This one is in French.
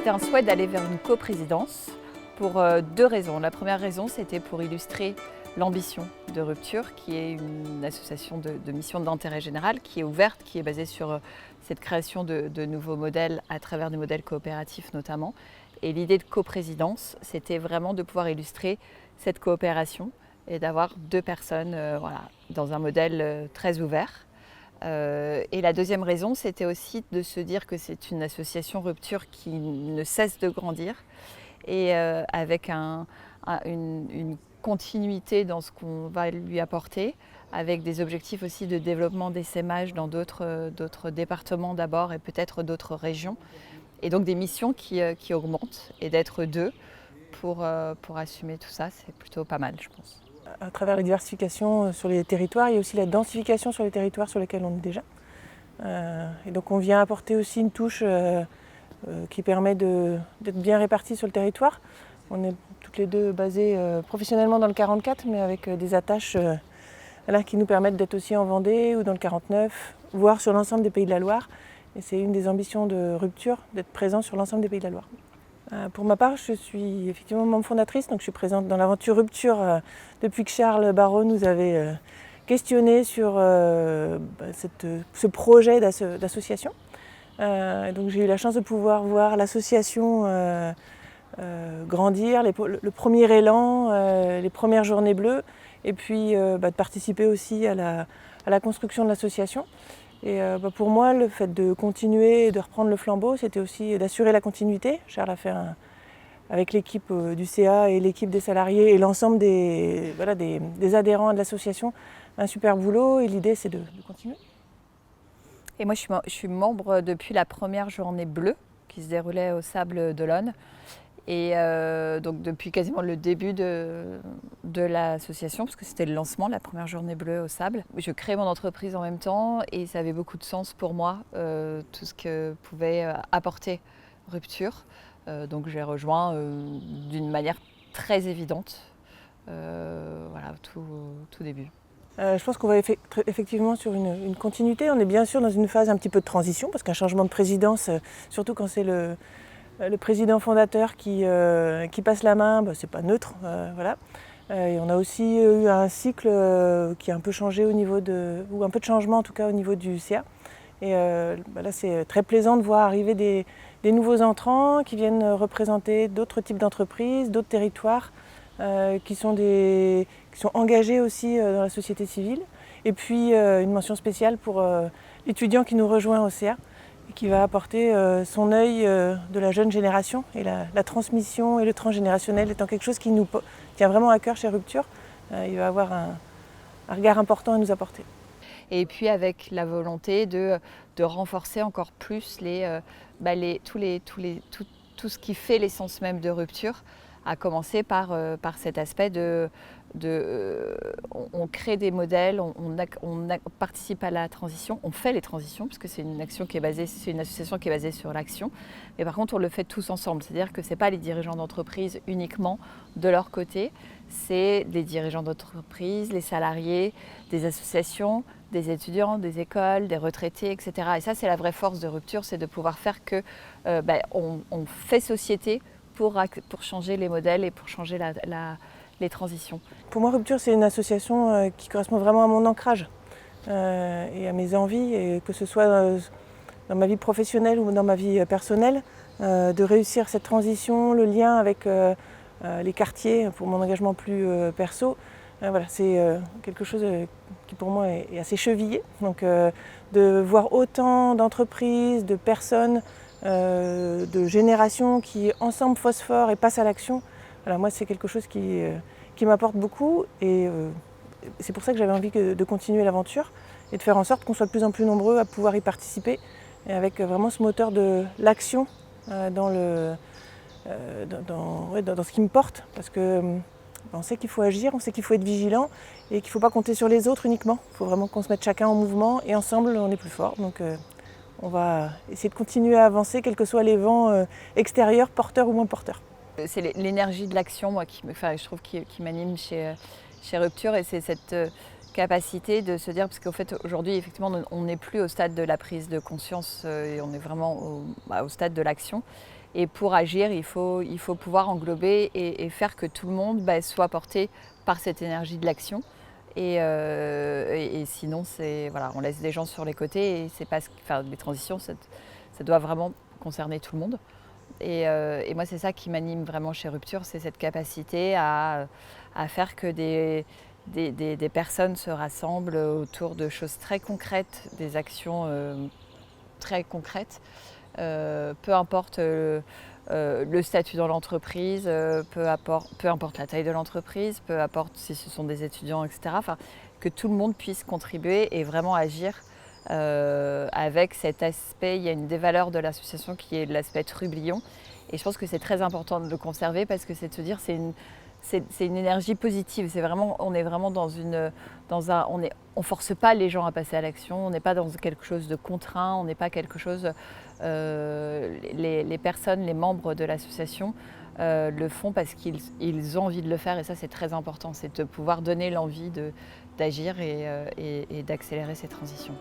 c'était un souhait d'aller vers une coprésidence pour deux raisons. La première raison, c'était pour illustrer l'ambition de Rupture, qui est une association de mission d'intérêt général, qui est ouverte, qui est basée sur cette création de nouveaux modèles à travers des modèles coopératifs notamment. Et l'idée de coprésidence, c'était vraiment de pouvoir illustrer cette coopération et d'avoir deux personnes dans un modèle très ouvert. Et la deuxième raison, c'était aussi de se dire que c'est une association Rupture qui ne cesse de grandir et avec une continuité dans ce qu'on va lui apporter, avec des objectifs aussi de développement d'essaimage dans d'autres départements d'abord et peut-être d'autres régions. Et donc des missions qui augmentent, et d'être deux pour assumer tout ça, c'est plutôt pas mal, je pense. À travers la diversification sur les territoires, il y a aussi la densification sur les territoires sur lesquels on est déjà. Et donc on vient apporter aussi une touche qui permet d'être bien répartis sur le territoire. On est toutes les deux basées professionnellement dans le 44, mais avec des attaches qui nous permettent d'être aussi en Vendée ou dans le 49, voire sur l'ensemble des Pays de la Loire. Et c'est une des ambitions de Rupture, d'être présent sur l'ensemble des Pays de la Loire. Pour ma part, je suis effectivement membre fondatrice, donc je suis présente dans l'aventure Rupture depuis que Charles Barrault nous avait questionné sur ce projet d'association. Donc j'ai eu la chance de pouvoir voir l'association grandir, le premier élan, les premières journées bleues, et puis de participer aussi à la construction de l'association. Et pour moi, le fait de continuer et de reprendre le flambeau, c'était aussi d'assurer la continuité. Charles a fait avec l'équipe du CA et l'équipe des salariés et l'ensemble des adhérents de l'association un super boulot, et l'idée c'est de continuer. Et moi je suis membre depuis la première journée bleue qui se déroulait au Sable d'Olonne. Et donc depuis quasiment le début de l'association, parce que c'était le lancement, la première journée bleue au Sable. Je crée mon entreprise en même temps et ça avait beaucoup de sens pour moi, tout ce que pouvait apporter Rupture. Donc j'ai rejoint d'une manière très évidente, tout début. Je pense qu'on va effectivement sur une continuité. On est bien sûr dans une phase un petit peu de transition, parce qu'un changement de présidence, surtout quand c'est le président fondateur qui passe la main, c'est pas neutre. Et on a aussi eu un cycle qui a un peu changé ou un peu de changement en tout cas au niveau du CA. Et là c'est très plaisant de voir arriver des nouveaux entrants qui viennent représenter d'autres types d'entreprises, d'autres territoires, qui sont engagés aussi dans la société civile. Et puis une mention spéciale pour l'étudiant qui nous rejoint au CA, qui va apporter son œil de la jeune génération, et la transmission et le transgénérationnel étant quelque chose qui nous tient vraiment à cœur chez Rupture. Il va avoir un regard important à nous apporter. Et puis avec la volonté de renforcer encore plus tout ce qui fait l'essence même de Rupture, à commencer par cet aspect on crée des modèles, on participe à la transition, on fait les transitions, parce que c'est une association qui est basée sur l'action. Mais par contre, on le fait tous ensemble. C'est-à-dire que ce n'est pas les dirigeants d'entreprise uniquement de leur côté, c'est les dirigeants d'entreprise, les salariés, des associations, des étudiants, des écoles, des retraités, etc. Et ça, c'est la vraie force de Rupture, c'est de pouvoir faire que on fait société pour changer les modèles et pour changer les transitions. Pour moi, Rupture, c'est une association qui correspond vraiment à mon ancrage et à mes envies, et que ce soit dans ma vie professionnelle ou dans ma vie personnelle, de réussir cette transition, le lien avec les quartiers pour mon engagement plus perso. C'est quelque chose qui pour moi est assez chevillé. Donc de voir autant d'entreprises, de personnes, de générations qui ensemble phosphorent et passent à l'action, moi c'est quelque chose qui m'apporte beaucoup, et c'est pour ça que j'avais envie de continuer l'aventure et de faire en sorte qu'on soit de plus en plus nombreux à pouvoir y participer, et avec vraiment ce moteur de l'action dans ce qui me porte, parce que on sait qu'il faut agir, on sait qu'il faut être vigilant et qu'il ne faut pas compter sur les autres uniquement. Il faut vraiment qu'on se mette chacun en mouvement, et ensemble on est plus fort. Donc on va essayer de continuer à avancer, quels que soient les vents extérieurs, porteurs ou moins porteurs. C'est l'énergie de l'action, moi, je trouve qui m'anime chez Rupture, et c'est cette capacité de se dire, parce qu'au fait aujourd'hui effectivement on n'est plus au stade de la prise de conscience, et on est vraiment au stade de l'action. Et pour agir, il faut pouvoir englober et faire que tout le monde soit porté par cette énergie de l'action. Et sinon, voilà, on laisse des gens sur les côtés et c'est pas, les transitions, ça doit vraiment concerner tout le monde. Et moi, c'est ça qui m'anime vraiment chez Rupture, c'est cette capacité à faire que des personnes se rassemblent autour de choses très concrètes, des actions très concrètes, peu importe le statut dans l'entreprise, peu importe la taille de l'entreprise, peu importe si ce sont des étudiants, etc. Enfin, que tout le monde puisse contribuer et vraiment agir avec cet aspect. Il y a une des valeurs de l'association qui est l'aspect trublion. Et je pense que c'est très important de le conserver parce que c'est de se dire c'est une énergie positive. On est vraiment on force pas les gens à passer à l'action. On n'est pas dans quelque chose de contraint. On n'est pas quelque chose. Les personnes, les membres de l'association le font parce qu'ils ont envie de le faire et ça c'est très important. C'est de pouvoir donner l'envie d'agir et d'accélérer ces transitions.